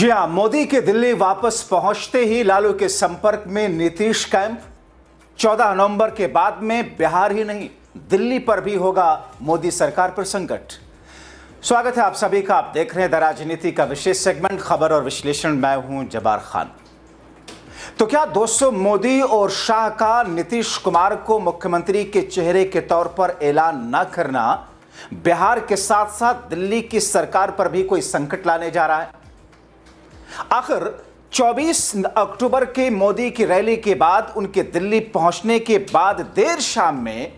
जी हां, मोदी के दिल्ली वापस पहुंचते ही लालू के संपर्क में नीतीश कैंप। 14 नवंबर के बाद में बिहार ही नहीं दिल्ली पर भी होगा मोदी सरकार पर संकट। स्वागत है आप सभी का। आप देख रहे हैं द राजनीति का विशेष सेगमेंट खबर और विश्लेषण। मैं हूं जबार खान। तो क्या दोस्तों, मोदी और शाह का नीतीश कुमार को मुख्यमंत्री के चेहरे के तौर पर ऐलान न करना बिहार के साथ साथ दिल्ली की सरकार पर भी कोई संकट लाने जा रहा है? आखिर 24 अक्टूबर के मोदी की रैली के बाद उनके दिल्ली पहुंचने के बाद देर शाम में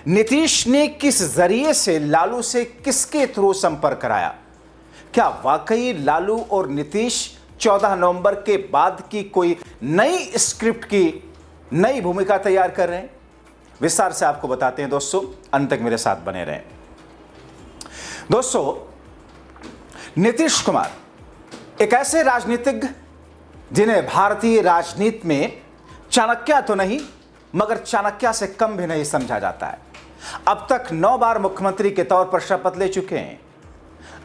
नीतीश ने किस जरिए से लालू से किसके थ्रू संपर्क कराया? क्या वाकई लालू और नीतीश 14 नवंबर के बाद की कोई नई स्क्रिप्ट की नई भूमिका तैयार कर रहे हैं? विस्तार से आपको बताते हैं दोस्तों, अंत तक मेरे साथ बने रहें। दोस्तों, नीतीश कुमार एक ऐसे राजनीतिज्ञ जिन्हें भारतीय राजनीति में चाणक्य तो नहीं मगर चाणक्य से कम भी नहीं समझा जाता है। अब तक 9 बार मुख्यमंत्री के तौर पर शपथ ले चुके हैं।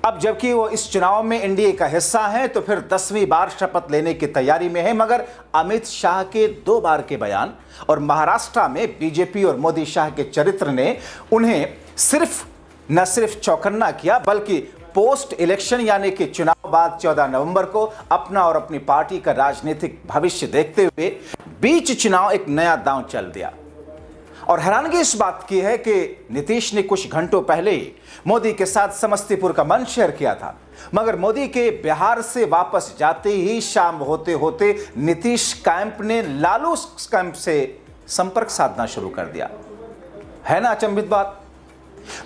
अब जबकि वो इस चुनाव में एनडीए का हिस्सा है तो फिर 10वीं बार शपथ लेने की तैयारी में है। मगर अमित शाह के 2 बार के बयान और महाराष्ट्र में बीजेपी और मोदी शाह के चरित्र ने उन्हें न सिर्फ चौकन्ना किया बल्कि पोस्ट इलेक्शन यानी कि चुनाव बाद 14 नवंबर को अपना और अपनी पार्टी का राजनीतिक भविष्य देखते हुए बीच चुनाव एक नया दांव चल दिया। और हैरानगी इस बात की है कि नीतीश ने कुछ घंटों पहले ही मोदी के साथ समस्तीपुर का मंच शेयर किया था, मगर मोदी के बिहार से वापस जाते ही शाम होते होते नीतीश कैंप ने लालू कैंप से संपर्क साधना शुरू कर दिया। है ना अचंभित बात?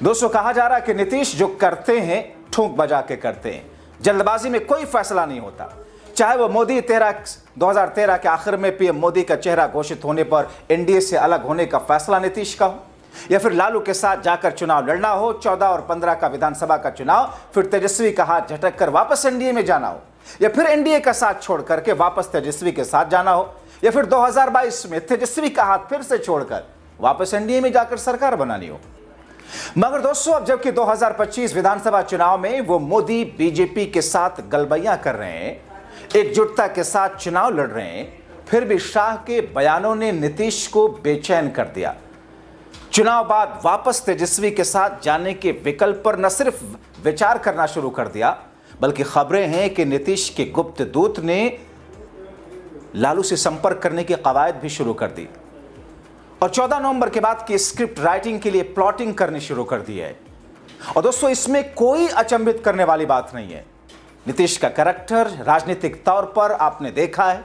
दोस्तों, कहा जा रहा है कि नीतीश जो करते हैं ठूंक बजा के करते हैं, जल्दबाजी में कोई फैसला नहीं होता। चाहे वो मोदी 2013 के आखिर में पीएम मोदी का चेहरा घोषित होने पर एनडीए से अलग होने का फैसला नीतीश का हो, या फिर लालू के साथ जाकर चुनाव लड़ना हो, 14 और 15 का विधानसभा का चुनाव, फिर तेजस्वी का हाथ झटक कर वापस एनडीए में जाना हो, या फिर एनडीए का साथ छोड़ करके वापस तेजस्वी के साथ जाना हो, या फिर 2022 में तेजस्वी का हाथ फिर से छोड़कर वापस एनडीए में जाकर सरकार बनानी हो। मगर दोस्तों, अब जबकि 2025 विधानसभा चुनाव में वो मोदी बीजेपी के साथ गलबैयां कर रहे हैं, एकजुटता के साथ चुनाव लड़ रहे हैं, फिर भी शाह के बयानों ने नीतीश को बेचैन कर दिया। चुनाव बाद वापस तेजस्वी के साथ जाने के विकल्प पर न सिर्फ विचार करना शुरू कर दिया बल्कि खबरें हैं कि नीतीश के गुप्त दूत ने लालू से संपर्क करने की कवायद भी शुरू कर दी और 14 नवंबर के बाद की स्क्रिप्ट राइटिंग के लिए प्लॉटिंग करनी शुरू कर दी है। और दोस्तों, इसमें कोई अचंभित करने वाली बात नहीं है। नीतीश का कैरेक्टर राजनीतिक तौर पर आपने देखा है।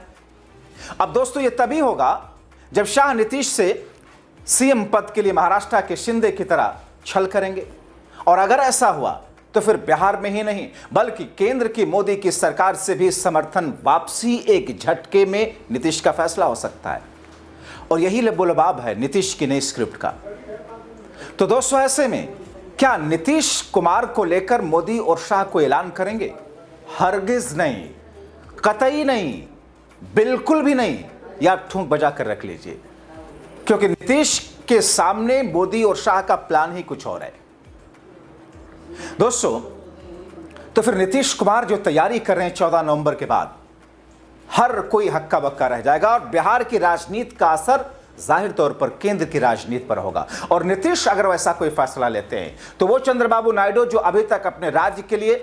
अब दोस्तों, यह तभी होगा जब शाह नीतीश से सीएम पद के लिए महाराष्ट्र के शिंदे की तरह छल करेंगे। और अगर ऐसा हुआ तो फिर बिहार में ही नहीं बल्कि केंद्र की मोदी की सरकार से भी समर्थन वापसी एक झटके में नीतीश का फैसला हो सकता है। और यही लबोलबाब है नीतीश की नई स्क्रिप्ट का। तो दोस्तों, ऐसे में क्या नीतीश कुमार को लेकर मोदी और शाह को ऐलान करेंगे? हरगिज नहीं, कतई नहीं, बिल्कुल भी नहीं। यह आप ठूंक बजा कर रख लीजिए, क्योंकि नीतीश के सामने मोदी और शाह का प्लान ही कुछ और है। दोस्तों, तो फिर नीतीश कुमार जो तैयारी कर रहे हैं 14 नवंबर के बाद, हर कोई हक्का बक्का रह जाएगा और बिहार की राजनीति का असर जाहिर तौर पर केंद्र की राजनीति पर होगा। और नीतीश अगर वैसा कोई फैसला लेते हैं तो वो चंद्रबाबू नायडू जो अभी तक अपने राज्य के लिए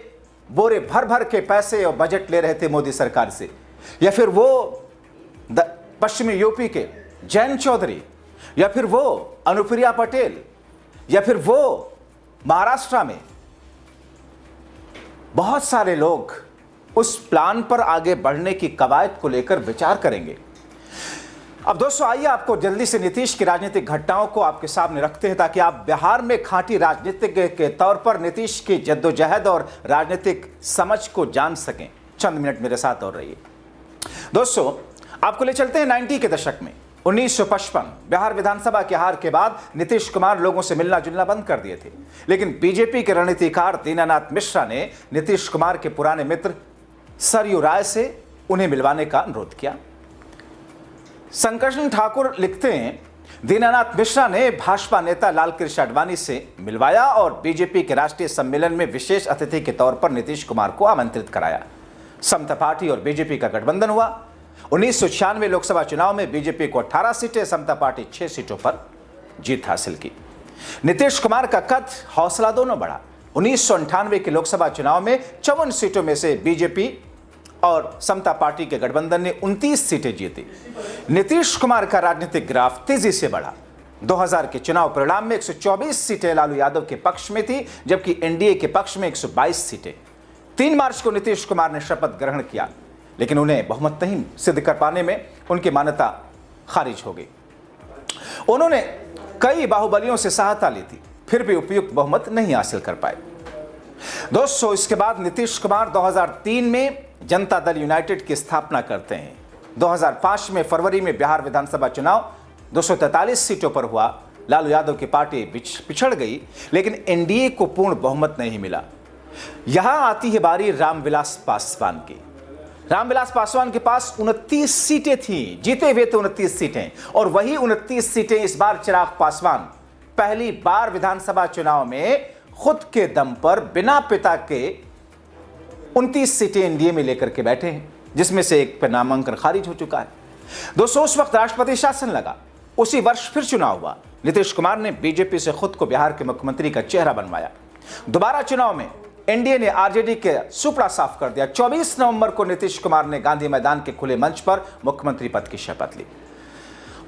बोरे भर भर के पैसे और बजट ले रहे थे मोदी सरकार से, या फिर वो पश्चिमी यूपी के जयंत चौधरी, या फिर वो अनुप्रिया पटेल, या फिर वो महाराष्ट्र में बहुत सारे लोग उस प्लान पर आगे बढ़ने की कवायद को लेकर विचार करेंगे। अब दोस्तों, आइए आपको जल्दी से नीतीश की राजनीतिक घटनाओं को आपके सामने रखते हैं ताकि आप बिहार में खांटी राजनीतिज्ञ के तौर पर नीतीश की जद्दोजहद और राजनीतिक समझ को जान सकें। चंद मिनट मेरे साथ और रहिए। दोस्तों, आपको ले चलते हैं 90 के दशक में। 1955 बिहार विधानसभा की हार के बाद नीतीश कुमार लोगों से मिलना जुलना बंद कर दिए थे, लेकिन बीजेपी के रणनीतिकार दीनानाथ मिश्रा ने नीतीश कुमार के पुराने मित्र सरयू राय से उन्हें मिलवाने का अनुरोध किया। शंकर ठाकुर लिखते हैं, दीनानाथ मिश्रा ने भाजपा नेता लालकृष्ण आडवाणी से मिलवाया और बीजेपी के राष्ट्रीय सम्मेलन में विशेष अतिथि के तौर पर नीतीश कुमार को आमंत्रित कराया। समता पार्टी और बीजेपी का गठबंधन हुआ। 1996 लोकसभा चुनाव में बीजेपी को 18 सीटें, समता पार्टी 6 सीटों पर जीत हासिल की। नीतीश कुमार का कद, हौसला दोनों बढ़ा। 1998 के लोकसभा चुनाव में 54 सीटों में से बीजेपी और समता पार्टी के गठबंधन ने 29 सीटें जीती। नीतीश कुमार का राजनीतिक ग्राफ तेजी से बढ़ा। 2000 के चुनाव परिणाम में 124 सीटें लालू यादव के पक्ष में थी, जबकि एनडीए के पक्ष में 122 सीटें। 3 मार्च को नीतीश कुमार ने शपथ ग्रहण किया, लेकिन उन्हें बहुमत नहीं सिद्ध कर पाने में उनकी मान्यता खारिज हो गई। उन्होंने कई बाहुबलियों से सहायता ली थी, फिर भी उपयुक्त बहुमत नहीं हासिल कर पाए। दोस्तों, इसके बाद नीतीश कुमार 2003 में जनता दल यूनाइटेड की स्थापना करते हैं। 2005 में फरवरी में बिहार विधानसभा चुनाव 243 सीटों पर हुआ। लालू यादव की पार्टी पिछड़ गई, लेकिन एनडीए को पूर्ण बहुमत नहीं मिला। यहां आती है बारी रामविलास पासवान की। रामविलास पासवान के पास 29 सीटें थीं, जीते हुए थे 29 सीटें, और वही 29 सीटें इस बार चिराग पासवान पहली बार विधानसभा चुनाव में खुद के दम पर बिना पिता के 29 सीटें एनडीए में लेकर के बैठे हैं, जिसमें से एक पर नामांकन खारिज हो चुका है। दोस्तों, उस वक्त राष्ट्रपति शासन लगा। उसी वर्ष फिर चुनाव हुआ। नीतीश कुमार ने बीजेपी से खुद को बिहार के मुख्यमंत्री का चेहरा बनवाया। दोबारा चुनाव में एनडीए ने आरजेडी के सुपड़ा साफ कर दिया। 24 नवंबर को नीतीश कुमार ने गांधी मैदान के खुले मंच पर मुख्यमंत्री पद की शपथ ली।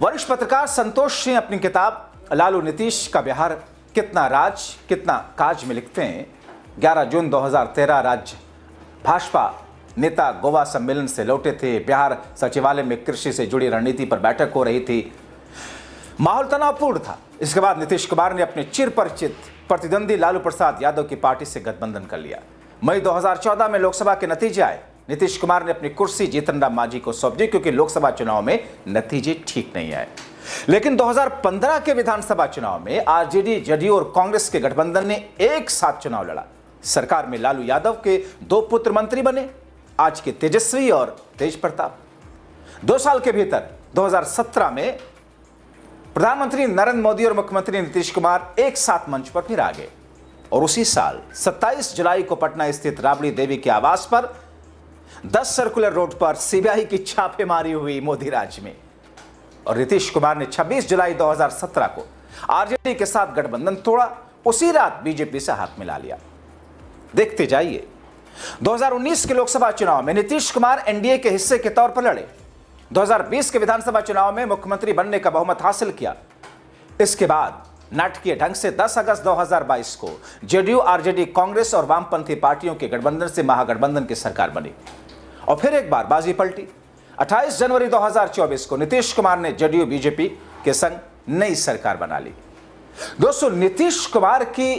वरिष्ठ पत्रकार संतोष सिंह अपनी किताब लालू नीतीश का बिहार कितना राज कितना काज में लिखते हैं, 11 जून 2013 राज्य भाजपा नेता गोवा सम्मेलन से लौटे थे। बिहार सचिवालय में कृषि से जुड़ी रणनीति पर बैठक हो रही थी। माहौल तनावपूर्ण था। इसके बाद नीतीश कुमार ने अपने चिरपरिचित प्रतिद्वंदी लालू प्रसाद यादव की पार्टी से गठबंधन कर लिया। मई 2014 में लोकसभा के नतीजे आए। नीतीश कुमार ने अपनी कुर्सी जीतन राम मांझी को सौंप दी, क्योंकि लोकसभा चुनाव में नतीजे ठीक नहीं आए। लेकिन 2015 के विधानसभा चुनाव में आरजेडी, जदयू और कांग्रेस के गठबंधन ने एक साथ चुनाव लड़ा। सरकार में लालू यादव के 2 पुत्र मंत्री बने, आज के तेजस्वी और तेज प्रताप। 2 साल के भीतर 2017 में प्रधानमंत्री नरेंद्र मोदी और मुख्यमंत्री नीतीश कुमार एक साथ मंच पर फिर आ गए। और उसी साल 27 जुलाई को पटना स्थित राबड़ी देवी के आवास पर 10 सर्कुलर रोड पर सीबीआई की छापेमारी हुई मोदी राज में। और नीतीश कुमार ने 26 जुलाई 2017 को आरजेडी के साथ गठबंधन तोड़ा। उसी रात बीजेपी से हाथ मिला लिया। देखते जाइए, 2019 के लोकसभा चुनाव में नीतीश कुमार एनडीए के हिस्से के तौर पर लड़े। 2020 के विधानसभा चुनाव में मुख्यमंत्री बनने का बहुमत हासिल किया। इसके बाद नाटकीय ढंग से 10 अगस्त 2022 को जेडीयू, आरजेडी, कांग्रेस और वामपंथी पार्टियों के गठबंधन से महागठबंधन की सरकार बनी और फिर एक बार बाजी पलटी। 28 जनवरी 2024 को नीतीश कुमार ने जेडीयू, बीजेपी के संग नई सरकार बना ली। दोस्तों, नीतीश कुमार की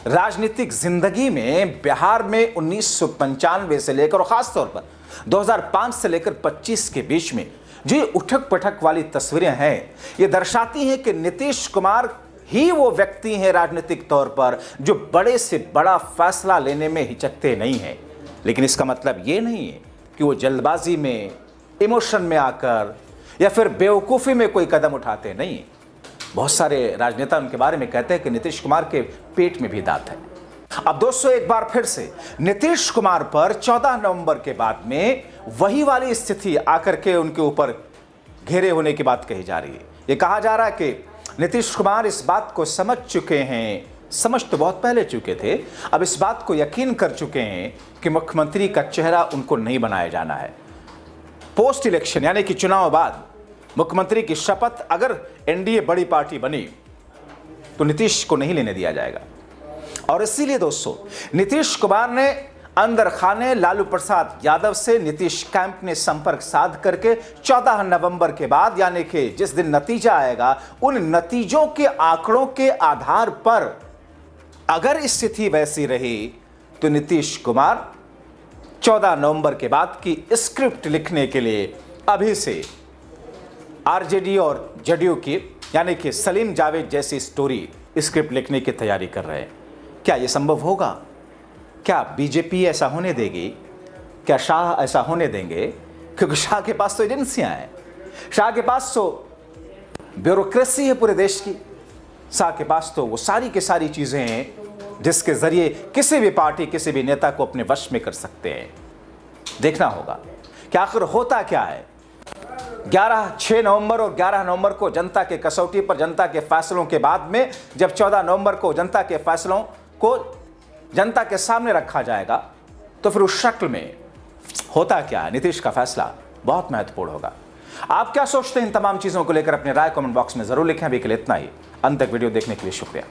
राजनीतिक जिंदगी में बिहार में 1995 से लेकर और खासतौर पर 2005 से लेकर 25 के बीच में जो उठक पटक वाली तस्वीरें हैं, ये दर्शाती हैं कि नीतीश कुमार ही वो व्यक्ति हैं राजनीतिक तौर पर जो बड़े से बड़ा फैसला लेने में हिचकते नहीं हैं। लेकिन इसका मतलब ये नहीं है कि वो जल्दबाजी में, इमोशन में आकर या फिर बेवकूफ़ी में कोई कदम उठाते नहीं। बहुत सारे राजनेता उनके बारे में कहते हैं कि नीतीश कुमार के पेट में भी दांत है। अब दोस्तों, एक बार फिर से नीतीश कुमार पर 14 नवंबर के बाद में वही वाली स्थिति आकर के उनके ऊपर घेरे होने की बात कही जा रही है। ये कहा जा रहा है कि नीतीश कुमार इस बात को समझ चुके हैं, समझ तो बहुत पहले चुके थे, अब इस बात को यकीन कर चुके हैं कि मुख्यमंत्री का चेहरा उनको नहीं बनाया जाना है। पोस्ट इलेक्शन यानी कि चुनाव बाद मुख्यमंत्री की शपथ अगर एनडीए बड़ी पार्टी बनी तो नीतीश को नहीं लेने दिया जाएगा। और इसीलिए दोस्तों, नीतीश कुमार ने अंदर खाने लालू प्रसाद यादव से नीतीश कैंप ने संपर्क साध करके 14 नवंबर के बाद यानी कि जिस दिन नतीजा आएगा, उन नतीजों के आंकड़ों के आधार पर अगर स्थिति वैसी रही तो नीतीश कुमार 14 नवंबर के बाद की स्क्रिप्ट लिखने के लिए अभी से आरजेडी और जेडीयू की यानी कि सलीम जावेद जैसी स्टोरी स्क्रिप्ट लिखने की तैयारी कर रहे हैं। क्या यह संभव होगा? क्या बीजेपी ऐसा होने देगी? क्या शाह ऐसा होने देंगे? क्योंकि शाह के पास तो एजेंसियां हैं, शाह के पास तो ब्यूरोक्रेसी है पूरे देश की, शाह के पास तो वो सारी की सारी चीजें हैं जिसके जरिए किसी भी पार्टी, किसी भी नेता को अपने वश में कर सकते हैं। देखना होगा कि आखिर होता क्या है। 6 नवंबर और 11 नवंबर को जनता के कसौटी पर, जनता के फैसलों के बाद में जब 14 नवंबर को जनता के फैसलों को जनता के सामने रखा जाएगा, तो फिर उस शक्ल में होता क्या है, नीतीश का फैसला बहुत महत्वपूर्ण होगा। आप क्या सोचते हैं इन तमाम चीजों को लेकर? अपनी राय कमेंट बॉक्स में जरूर लिखें। अभी के लिए इतना ही। अंत तक वीडियो देखने के लिए शुक्रिया।